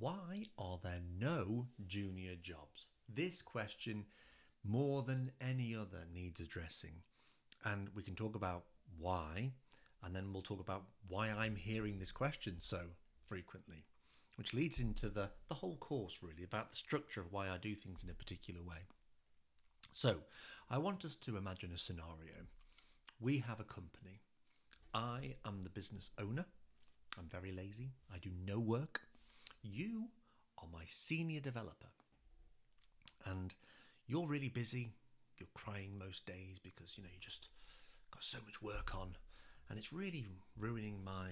Why are there no junior jobs? This question, more than any other, needs addressing. And we can talk about why, and then we'll talk about why I'm hearing this question so frequently, which leads into the whole course, really, about the structure of why I do things in a particular way. So, I want us to imagine a scenario. We have a company. I am the business owner. I'm very lazy. I do no work. You are my senior developer. And you're really busy. You're crying most days because, you just got so much work on. And it's really ruining my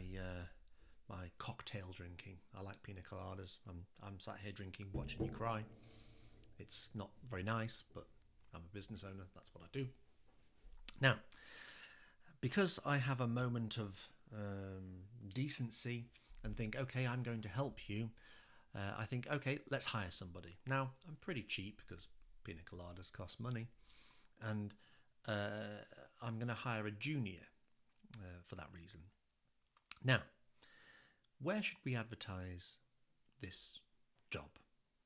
cocktail drinking. I like pina coladas. I'm sat here drinking, watching you cry. It's not very nice, but I'm a business owner. That's what I do. Now, because I have a moment of decency and think, okay, I'm going to help you, I think, okay, let's hire somebody. Now, I'm pretty cheap because pina coladas cost money, and I'm going to hire a junior for that reason. Now, where should we advertise this job?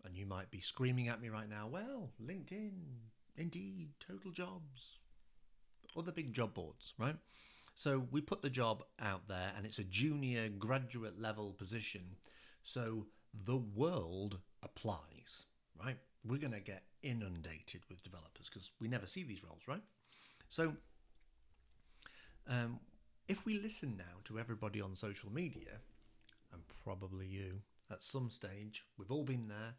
And you might be screaming at me right now, well, LinkedIn, Indeed, Total Jobs, other big job boards, right? So we put the job out there and it's a junior graduate level position. So the world applies, right? We're going to get inundated with developers because we never see these roles, right? So if we listen now to everybody on social media, and probably you at some stage, we've all been there,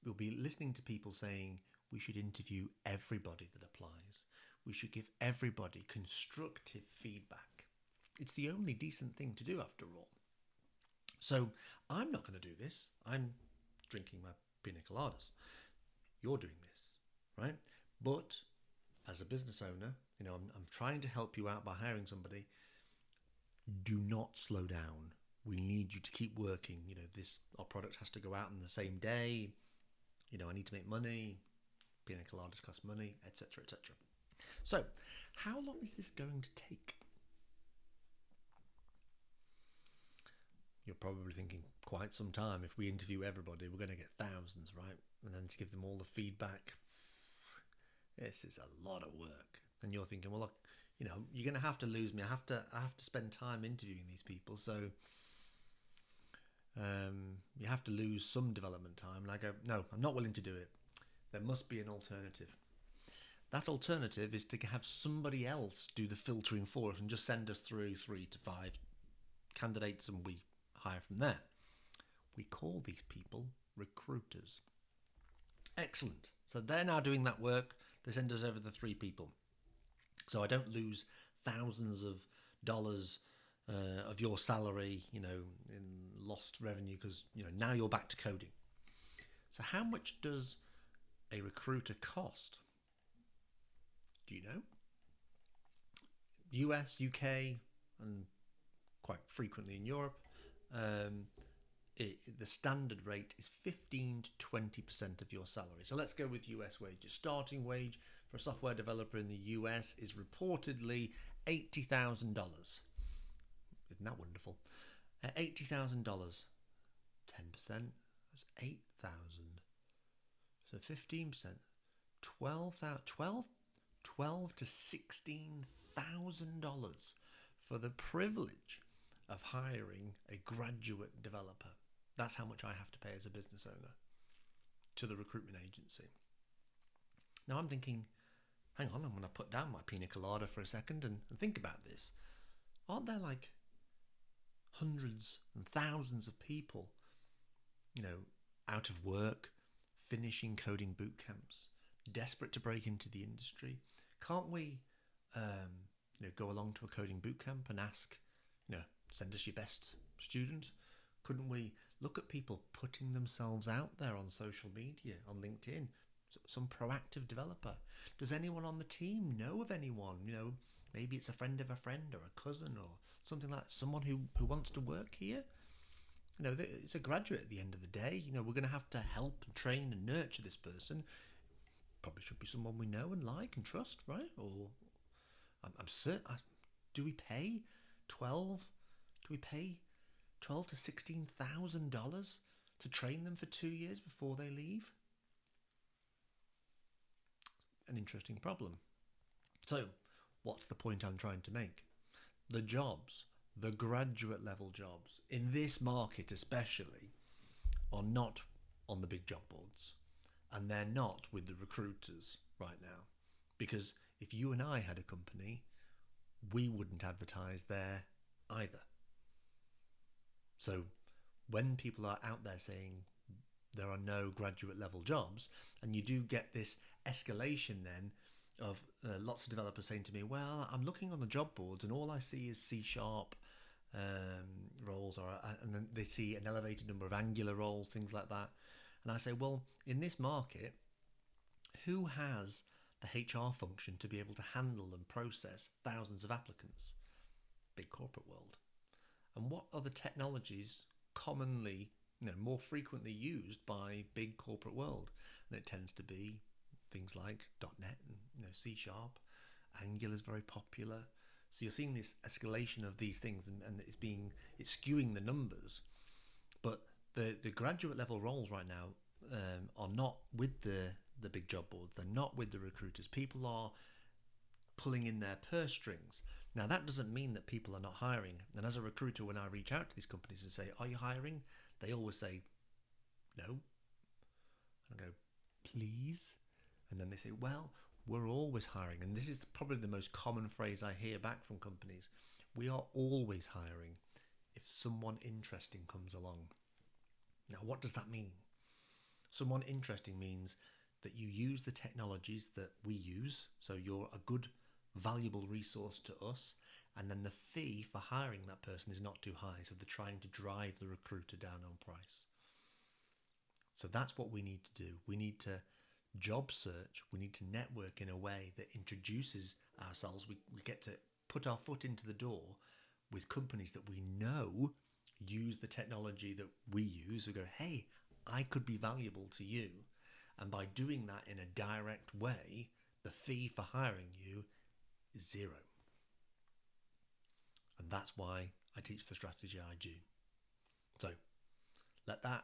we'll be listening to people saying we should interview everybody that applies. We should give everybody constructive feedback. It's the only decent thing to do after all. So I'm not going to do this. I'm drinking my pina coladas. You're doing this, right? But as a business owner, I'm trying to help you out by hiring somebody. Do not slow down. We need you to keep working. Our product has to go out on the same day. I need to make money. Pina coladas cost money, etc., etc. So, how long is this going to take? You're probably thinking quite some time. If we interview everybody, we're going to get thousands, right? And then to give them all the feedback, this is a lot of work. And you're thinking, well, look, you're going to have to lose me. I have to spend time interviewing these people. So you have to lose some development time. And I go, no, I'm not willing to do it. There must be an alternative. That alternative is to have somebody else do the filtering for us and just send us through 3 to 5 candidates and we hire from there. We call these people recruiters. Excellent. So they're now doing that work. They send us over the 3 people. So I don't lose thousands of dollars of your salary, in lost revenue because, now you're back to coding. So how much does a recruiter cost? Do you know? US, UK, and quite frequently in Europe, the standard rate is 15 to 20% of your salary. So let's go with US wages. Starting wage for a software developer in the US is reportedly $80,000. Isn't that wonderful? $80,000. 10%, that's 8,000. So 15%, 12 to $16,000 for the privilege of hiring a graduate developer. That's how much I have to pay as a business owner to the recruitment agency. Now I'm thinking, hang on, I'm going to put down my pina colada for a second and think about this. Aren't there like hundreds and thousands of people, out of work, finishing coding boot camps, desperate to break into the industry? Can't we, go along to a coding boot camp and ask, send us your best student? Couldn't we look at people putting themselves out there on social media, on LinkedIn, some proactive developer? Does anyone on the team know of anyone? Maybe it's a friend of a friend or a cousin or something like that, someone who wants to work here. It's a graduate at the end of the day. We're going to have to help and train and nurture this person. Probably should be someone we know and like and trust, right? Or I'm certain. Do we pay $12,000 to $16,000 to train them for 2 years before they leave? An interesting problem. So, what's the point I'm trying to make? The jobs, the graduate level jobs, in this market especially, are not on the big job boards. And they're not with the recruiters right now. Because if you and I had a company, we wouldn't advertise there either. So when people are out there saying there are no graduate level jobs, and you do get this escalation then of lots of developers saying to me, well, I'm looking on the job boards and all I see is C# roles, and then they see an elevated number of Angular roles, things like that. And I say, well, in this market, who has the HR function to be able to handle and process thousands of applicants? Big corporate world. And what are the technologies commonly, more frequently used by big corporate world? And it tends to be things like .NET and C#. Angular is very popular. So you're seeing this escalation of these things, and it's skewing the numbers. But the graduate level roles right now are not with the big job boards. They're not with the recruiters. People are pulling in their purse strings. Now, that doesn't mean that people are not hiring. And as a recruiter, when I reach out to these companies and say, are you hiring? They always say, no. And I go, please? And then they say, well, we're always hiring. And this is probably the most common phrase I hear back from companies. We are always hiring if someone interesting comes along. Now, what does that mean? Someone interesting means that you use the technologies that we use. So you're a good, valuable resource to us. And then the fee for hiring that person is not too high. So they're trying to drive the recruiter down on price. So that's what we need to do. We need to job search. We need to network in a way that introduces ourselves. We get to put our foot into the door with companies that we know use the technology that we use. We go, hey, I could be valuable to you. And by doing that in a direct way, the fee for hiring you is zero. And that's why I teach the strategy I do. So let that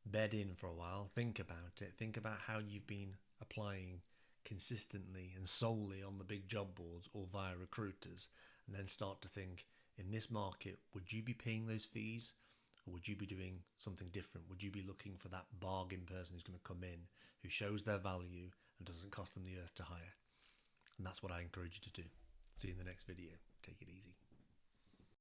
bed in for a while. Think about it. Think about how you've been applying consistently and solely on the big job boards or via recruiters, and then start to think, in this market, would you be paying those fees? Or would you be doing something different? Would you be looking for that bargain person who's going to come in, who shows their value and doesn't cost them the earth to hire? And that's what I encourage you to do. See you in the next video. Take it easy.